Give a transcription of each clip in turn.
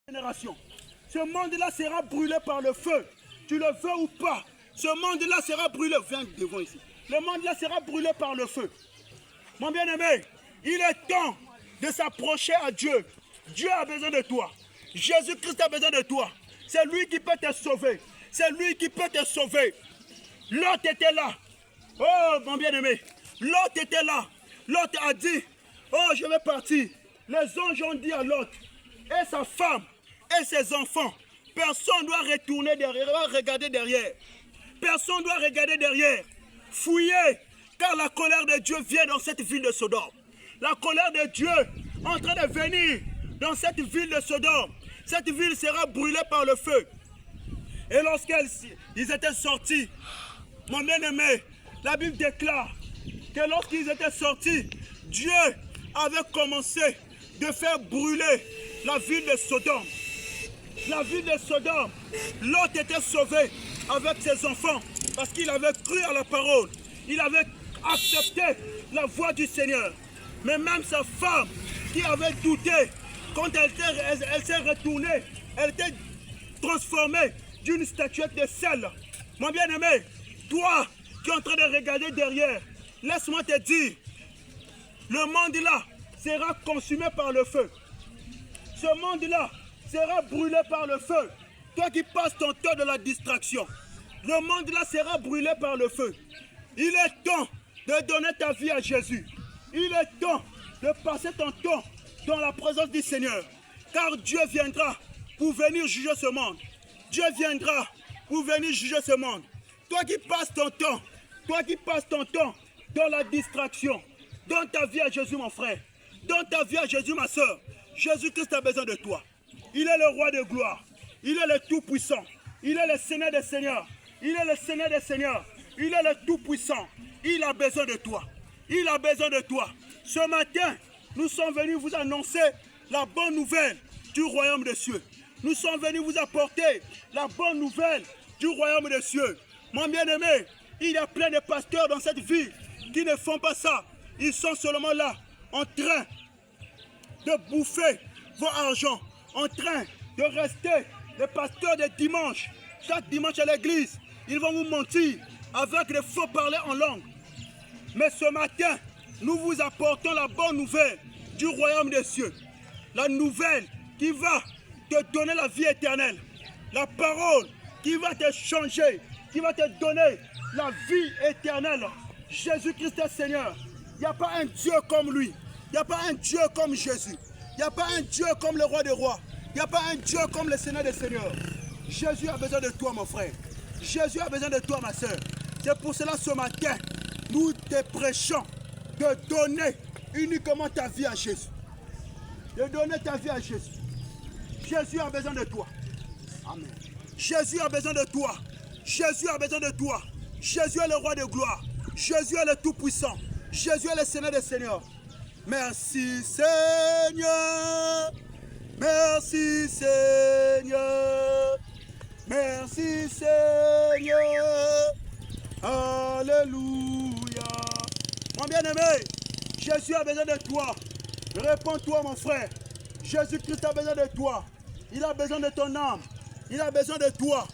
génération. Ce monde-là sera brûlé par le feu. Tu le veux ou pas, ce monde-là sera brûlé. Viens devant ici. Le monde-là sera brûlé par le feu. Mon bien-aimé, il est temps de s'approcher à Dieu. Dieu a besoin de toi. Jésus-Christ a besoin de toi. C'est lui qui peut te sauver. C'est lui qui peut te sauver. Lot était là. Oh, mon bien-aimé. Lot était là. Lot a dit, oh, je vais partir. Les anges ont dit à Lot, et sa femme, et ses enfants, personne ne doit retourner derrière, regarder derrière. Personne ne doit regarder derrière. Fouillez, car la colère de Dieu vient dans cette ville de Sodome. La colère de Dieu est en train de venir dans cette ville de Sodome. Cette ville sera brûlée par le feu. Et lorsqu'ils étaient sortis, mon bien-aimé, la Bible déclare que lorsqu'ils étaient sortis, Dieu avait commencé de faire brûler la ville de Sodome. La ville de Sodome, Lot était sauvé avec ses enfants parce qu'il avait cru à la parole. Il avait accepté la voix du Seigneur. Mais même sa femme qui avait douté, quand elle s'est retournée, elle était transformée d'une statuette de sel. Mon bien-aimé, toi qui es en train de regarder derrière, laisse-moi te dire, le monde-là sera consumé par le feu. Ce monde-là sera brûlé par le feu. Toi qui passes ton temps de la distraction, le monde-là sera brûlé par le feu. Il est temps de donner ta vie à Jésus. Il est temps de passer ton temps dans la présence du Seigneur. Car Dieu viendra pour venir juger ce monde. Dieu viendra pour venir juger ce monde. Toi qui passes ton temps dans la distraction, donne ta vie à Jésus, mon frère. Donne ta vie à Jésus, ma soeur. Jésus-Christ a besoin de toi. Il est le roi de gloire. Il est le tout-puissant. Il est le Seigneur des Seigneurs. Il est le Seigneur des Seigneurs. Il est le tout-puissant. Il a besoin de toi. Il a besoin de toi. Ce matin, nous sommes venus vous annoncer la bonne nouvelle du royaume des cieux. Nous sommes venus vous apporter la bonne nouvelle du royaume des cieux. Mon bien-aimé, il y a plein de pasteurs dans cette ville qui ne font pas ça. Ils sont seulement là, en train de bouffer vos argent, en train de rester les pasteurs de dimanche. Chaque dimanche à l'église, ils vont vous mentir avec des faux parlers en langue. Mais ce matin, nous vous apportons la bonne nouvelle du royaume des cieux. La nouvelle qui va te donner la vie éternelle. La parole qui va te changer, qui va te donner la vie éternelle. Jésus-Christ est Seigneur. Il n'y a pas un Dieu comme lui. Il n'y a pas un Dieu comme Jésus. Il n'y a pas un Dieu comme le roi des rois. Il n'y a pas un Dieu comme le Seigneur des seigneurs. Jésus a besoin de toi, mon frère. Jésus a besoin de toi, ma soeur. C'est pour cela, ce matin, nous te prêchons de donner uniquement ta vie à Jésus. De donner ta vie à Jésus. Jésus a besoin de toi. Amen. Jésus a besoin de toi. Jésus a besoin de toi. Jésus est le roi de gloire. Jésus est le tout-puissant. Jésus est le Seigneur des seigneurs. Merci Seigneur. Merci Seigneur. Merci Seigneur. Alléluia. Mon bien-aimé, Jésus a besoin de toi. Réponds-toi, mon frère. Jésus-Christ a besoin de toi. Il a besoin de ton âme. Il a besoin de toi.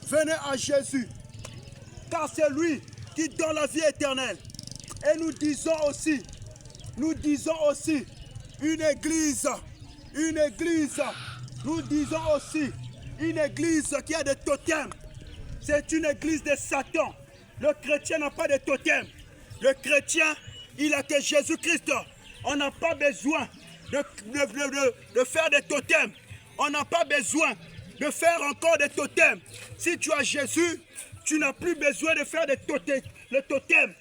Venez à Jésus. Car c'est lui qui donne la vie éternelle. Et nous disons aussi, nous disons une église, nous disons aussi une église qui a des totems. C'est une église de Satan. Le chrétien n'a pas de totem. Le chrétien, il a que Jésus-Christ. On n'a pas besoin de faire des totems. On n'a pas besoin de faire encore des totems. Si tu as Jésus, tu n'as plus besoin de faire des totems. Le totem,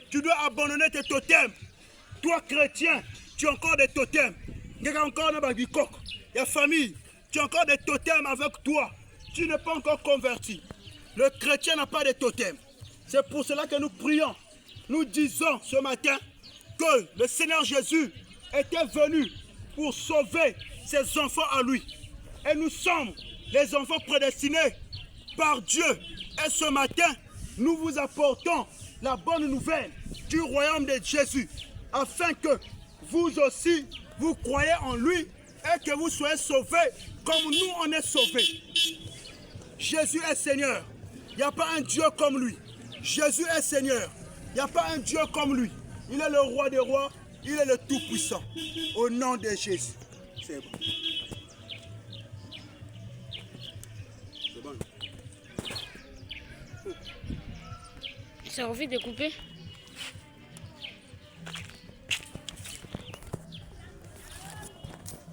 tu dois abandonner tes totems. Toi, chrétien, tu as encore des totems. Il y a encore la famille, tu as encore des totems avec toi. Tu n'es pas encore converti. Le chrétien n'a pas de totems. C'est pour cela que nous prions. Nous disons ce matin que le Seigneur Jésus était venu pour sauver ses enfants à lui. Et nous sommes les enfants prédestinés par Dieu. Et ce matin, nous vous apportons la bonne nouvelle du royaume de Jésus, afin que vous aussi, vous croyez en lui et que vous soyez sauvés comme nous on est sauvés. Jésus est Seigneur. Il n'y a pas un Dieu comme lui. Jésus est Seigneur. Il n'y a pas un Dieu comme lui. Il est le roi des rois. Il est le Tout-Puissant. Au nom de Jésus. C'est bon. C'est bon. Ça a envie de couper.